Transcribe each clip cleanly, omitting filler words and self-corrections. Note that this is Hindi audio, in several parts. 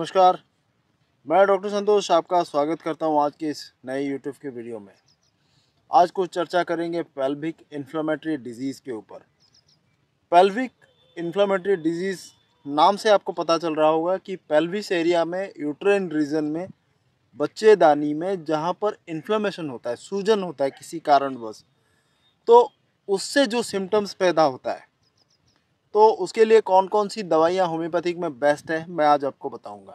नमस्कार, मैं डॉक्टर संतोष आपका स्वागत करता हूं आज के इस नए यूट्यूब के वीडियो में। आज कुछ चर्चा करेंगे पेल्विक इन्फ्लेमेटरी डिजीज़ के ऊपर। पेल्विक इन्फ्लेमेटरी डिजीज़ नाम से आपको पता चल रहा होगा कि पेल्विस एरिया में, यूट्राइन रीजन में, बच्चेदानी में जहां पर इन्फ्लेमेशन होता है, सूजन होता है किसी कारणवश, तो उससे जो सिम्टम्स पैदा होता है, तो उसके लिए कौन कौन सी दवाइयाँ होम्योपैथिक में बेस्ट है, मैं आज आपको बताऊँगा।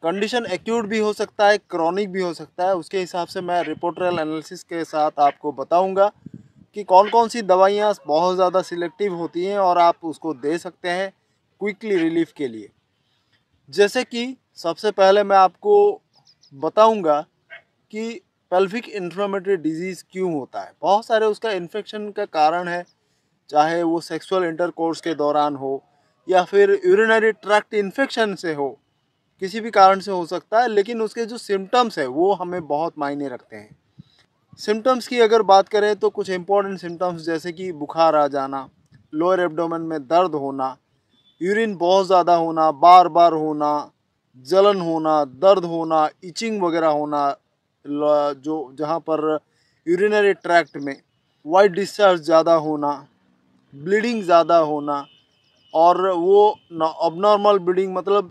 कंडीशन एक्यूट भी हो सकता है, क्रॉनिक भी हो सकता है। उसके हिसाब से मैं रिपोर्टरल एनालिसिस के साथ आपको बताऊंगा कि कौन कौन सी दवाइयाँ बहुत ज़्यादा सिलेक्टिव होती हैं और आप उसको दे सकते हैं क्विकली रिलीफ के लिए। जैसे कि सबसे पहले मैं आपको बताऊंगा कि पेल्विक इन्फ्लेमेटरी डिजीज़ क्यों होता है। बहुत सारे उसका इन्फेक्शन का कारण है, चाहे वो सेक्सुअल इंटरकोर्स के दौरान हो या फिर यूरिनरी ट्रैक्ट इन्फेक्शन से हो, किसी भी कारण से हो सकता है। लेकिन उसके जो सिम्टम्स है वो हमें बहुत मायने रखते हैं। सिम्टम्स की अगर बात करें तो कुछ इंपॉर्टेंट सिम्टम्स जैसे कि बुखार आ जाना, लोअर एब्डोमेन में दर्द होना, यूरिन बहुत ज़्यादा होना, बार बार होना, जलन होना, दर्द होना, इचिंग वगैरह होना, जो जहाँ पर यूरिनरी ट्रैक्ट में वाइट डिस्चार्ज ज़्यादा होना, ब्लीडिंग ज़्यादा होना, और वो अबनॉर्मल ब्लीडिंग मतलब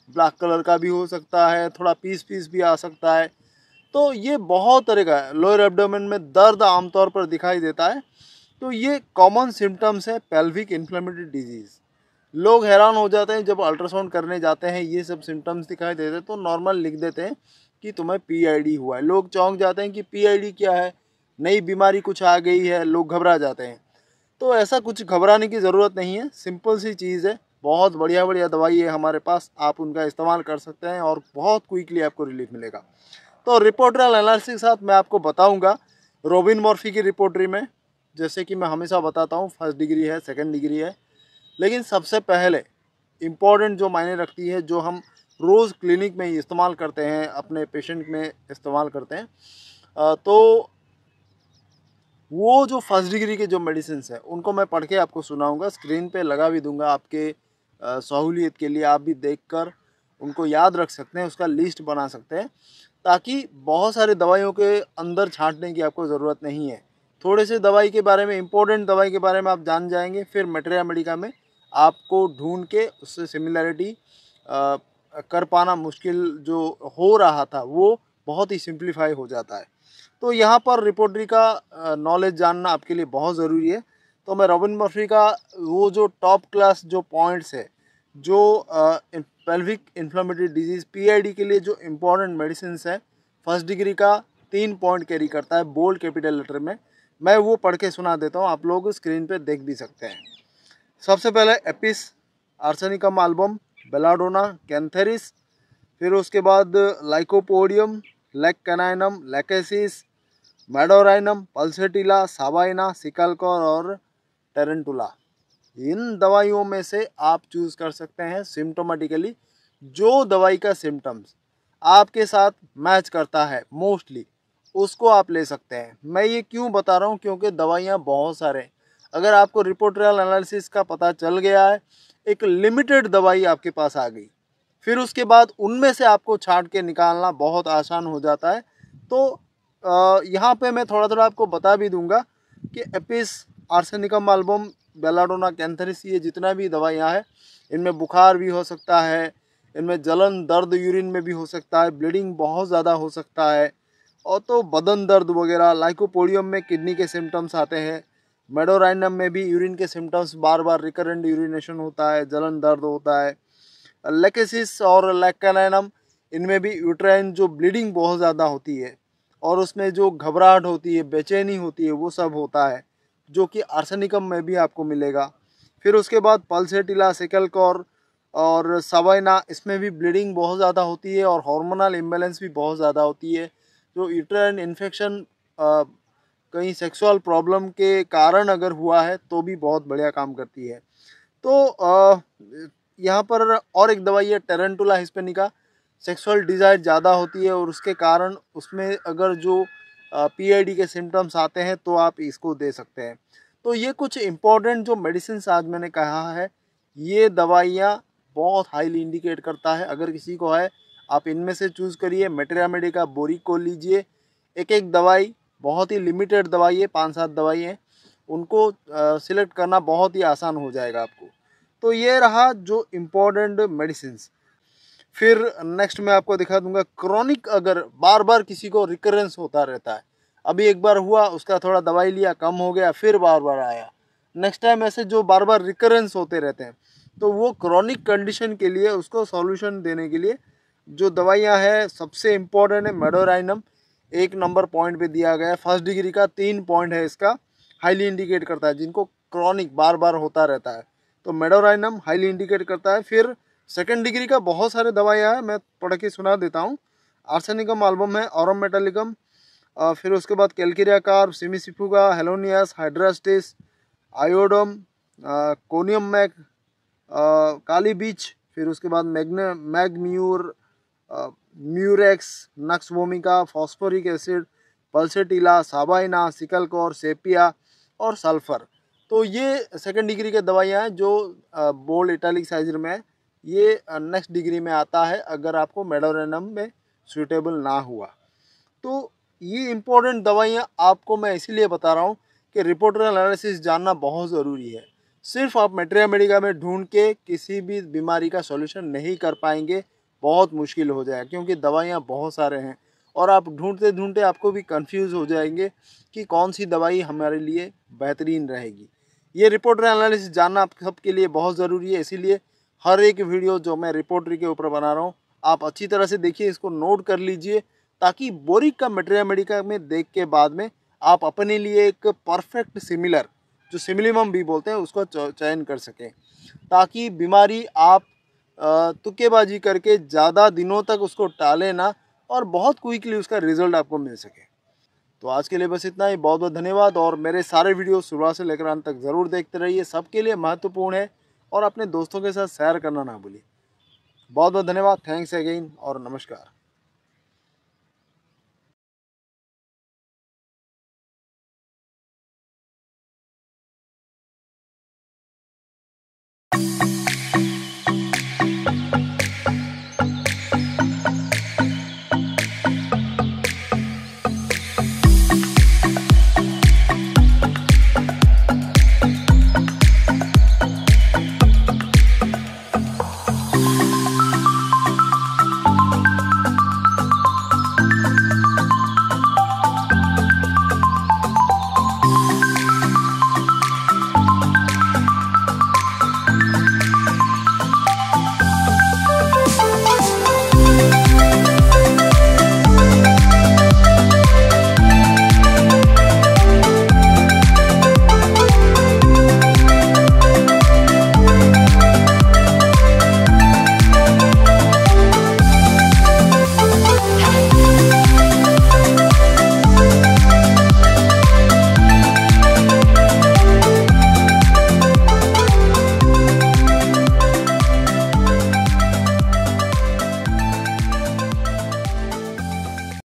ब्लैक कलर का भी हो सकता है, थोड़ा पीस पीस भी आ सकता है। तो ये बहुत तरह का है। लोअर एब्डोमेन में दर्द आमतौर पर दिखाई देता है। तो ये कॉमन सिम्टम्स है पेल्विक इन्फ्लेमेटरी डिजीज़। लोग हैरान हो जाते हैं जब अल्ट्रासाउंड करने जाते हैं, ये सब सिम्टम्स दिखाई देते हैं तो नॉर्मल लिख देते हैं कि तुम्हें पीआईडी हुआ है। लोग चौंक जाते हैं कि पीआईडी क्या है, नई बीमारी कुछ आ गई है, लोग घबरा जाते हैं। तो ऐसा कुछ घबराने की ज़रूरत नहीं है, सिंपल सी चीज़ है। बहुत बढ़िया बढ़िया दवाई है हमारे पास, आप उनका इस्तेमाल कर सकते हैं और बहुत क्विकली आपको रिलीफ मिलेगा। तो रिपोर्टरल एनालिसिस के साथ मैं आपको बताऊंगा रोबिन मॉर्फी की रिपोर्टरी में, जैसे कि मैं हमेशा बताता हूँ, फर्स्ट डिग्री है, सेकंड डिग्री है। लेकिन सबसे पहले इम्पॉर्टेंट जो मायने रखती है, जो हम रोज़ क्लिनिक में इस्तेमाल करते हैं, अपने पेशेंट में इस्तेमाल करते हैं, तो वो जो फर्स्ट डिग्री के जो मेडिसिन है उनको मैं पढ़ के आपको सुनाऊंगा, स्क्रीन पे लगा भी दूंगा आपके सहूलियत के लिए। आप भी देखकर उनको याद रख सकते हैं, उसका लिस्ट बना सकते हैं, ताकि बहुत सारे दवाइयों के अंदर छांटने की आपको ज़रूरत नहीं है। थोड़े से दवाई के बारे में, इम्पोर्टेंट दवाई के बारे में आप जान जाएंगे, फिर मटेरिया मेडिका में आपको ढूंढ के उससे सिमिलरिटी कर पाना मुश्किल जो हो रहा था वो बहुत ही सिंप्लीफाई हो जाता है। तो यहाँ पर रिपोर्टरी का नॉलेज जानना आपके लिए बहुत ज़रूरी है। तो मैं रॉबिन मर्फी का वो जो टॉप क्लास जो पॉइंट्स है, जो पेल्विक इन्फ्लेमेटरी डिजीज़ पीआईडी के लिए जो इम्पोर्टेंट मेडिसिन है, फर्स्ट डिग्री का 3 पॉइंट कैरी करता है बोल्ड कैपिटल लेटर में, मैं वो पढ़ के सुना देता हूँ, आप लोग स्क्रीन पे देख भी सकते हैं। सबसे पहले Apis Arsenicum Album, Belladonna, Cantharis, फिर उसके बाद Lycopodium, Lac Caninum, Lachesis, Medorrhinum, Pulsatilla, Sabina, Secale cor और टेरेंटुला। इन दवाइयों में से आप चूज़ कर सकते हैं सिम्टोमेटिकली जो दवाई का सिम्टम्स आपके साथ मैच करता है मोस्टली, उसको आप ले सकते हैं। मैं ये क्यों बता रहा हूँ, क्योंकि दवाइयाँ बहुत सारे हैं। अगर आपको रिपोर्टरल एनालिसिस का पता चल गया है, एक लिमिटेड दवाई आपके पास आ गई, फिर उसके बाद उनमें से आपको छांट के निकालना बहुत आसान हो जाता है। तो यहाँ पे मैं थोड़ा थोड़ा आपको बता भी दूंगा कि Apis Arsenicum Album, Belladonna, cantharis, ये जितना भी दवाइयाँ हैं, इनमें बुखार भी हो सकता है, इनमें जलन दर्द यूरिन में भी हो सकता है, ब्लीडिंग बहुत ज़्यादा हो सकता है, और तो बदन दर्द वगैरह। लाइकोपोडियम में किडनी के सिम्टम्स आते हैं, मेडोराइनम में भी यूरिन के सिम्टम्स, बार बार रिकरेंट यूरिनेशन होता है, जलन दर्द होता है। लेकेसिस और लैक्कानाइनम, इनमें भी यूट्राइन जो ब्लीडिंग बहुत ज़्यादा होती है और उसमें जो घबराहट होती है, बेचैनी होती है, वो सब होता है, जो कि आर्सेनिकम में भी आपको मिलेगा। फिर उसके बाद पल्सेटिला, सिकलकोर और सवाइना, इसमें भी ब्लीडिंग बहुत ज़्यादा होती है और हार्मोनल इम्बैलेंस भी बहुत ज़्यादा होती है। जो यूट्राइन इन्फेक्शन कहीं सेक्सुअल प्रॉब्लम के कारण अगर हुआ है तो भी बहुत बढ़िया काम करती है। तो यहाँ पर और एक दवाई है टेरेंटुला हिस्पेनिका। सेक्सुअल डिज़ायर ज़्यादा होती है और उसके कारण उसमें अगर जो पीआईडी के सिम्टम्स आते हैं तो आप इसको दे सकते हैं। तो ये कुछ इम्पोर्टेंट जो मेडिसिन आज मैंने कहा है, ये दवाइयाँ बहुत हाईली इंडिकेट करता है। अगर किसी को है, आप इनमें से चूज़ करिए। मेटेरिया मेडिका बोरिक को लीजिए। एक एक दवाई बहुत ही लिमिटेड दवाई है, 5-7 दवाई हैं, उनको सिलेक्ट करना बहुत ही आसान हो जाएगा आपको। तो ये रहा जो इम्पोर्टेंट मेडिसिन्स। फिर नेक्स्ट मैं आपको दिखा दूंगा क्रॉनिक, अगर बार बार किसी को रिकरेंस होता रहता है, अभी एक बार हुआ, उसका थोड़ा दवाई लिया, कम हो गया, फिर बार बार आया, नेक्स्ट टाइम, ऐसे जो बार बार रिकरेंस होते रहते हैं, तो वो क्रॉनिक कंडीशन के लिए उसको सॉल्यूशन देने के लिए जो दवाइयाँ हैं, सबसे इम्पोर्टेंट है मेडोराइनम। 1 नंबर पॉइंट पे दिया गया है। 1st डिग्री का 3 पॉइंट है इसका, हाईली इंडिकेट करता है जिनको क्रॉनिक बार बार होता रहता है, तो मेडोराइनम हाईली इंडिकेट करता है। फिर 2nd डिग्री का बहुत सारे दवाइयाँ हैं, मैं पढ़ के सुना देता हूँ। आर्सेनिकम एल्बम है, ऑरम मेटालिकम, फिर उसके बाद Calcarea Carb, Cimicifuga, Helonias, Hydrastis, Iodum, Conium Mag, Kali Bich, फिर उसके बाद Mag Mur, Murex, Nux Vomica, Phosphoric Acid, Pulsatilla, Sabina, Secale cor, Sepia और सल्फर। तो ये 2nd डिग्री के दवाइयाँ हैं जो बोल्ड इटैलिक साइज में है। ये नेक्स्ट डिग्री में आता है अगर आपको मेडोराइनम में सूटेबल ना हुआ। तो ये इम्पोर्टेंट दवाइयाँ आपको मैं इसीलिए बता रहा हूँ कि रिपोर्टर एनालिसिस जानना बहुत ज़रूरी है। सिर्फ आप मेटेरिया मेडिका में ढूंढ के किसी भी बीमारी का सॉल्यूशन नहीं कर पाएंगे, बहुत मुश्किल हो जाएगा, क्योंकि दवाइयाँ बहुत सारे हैं और आप ढूंढते ढूंढते आपको भी कंफ्यूज हो जाएंगे कि कौन सी दवाई हमारे लिए बेहतरीन रहेगी। ये रिपोर्टर एनालिसिस जानना आप सबके लिए बहुत ज़रूरी है, इसीलिए हर एक वीडियो जो मैं रिपोर्टरी के ऊपर बना रहा हूँ, आप अच्छी तरह से देखिए, इसको नोट कर लीजिए, ताकि बोरिक का मेटेरिया मेडिका में देख के बाद में आप अपने लिए एक परफेक्ट सिमिलर, जो सिमिलिमम भी बोलते हैं, उसको चयन कर सकें, ताकि बीमारी आप तुक्केबाजी करके ज़्यादा दिनों तक उसको टालें ना, और बहुत क्विकली उसका रिजल्ट आपको मिल सके। तो आज के लिए बस इतना ही। बहुत बहुत धन्यवाद, और मेरे सारे वीडियो शुरुआत से लेकर अंत तक ज़रूर देखते रहिए, सबके लिए महत्वपूर्ण है, और अपने दोस्तों के साथ शेयर करना ना भूलिए। बहुत बहुत धन्यवाद, थैंक्स अगेन और नमस्कार।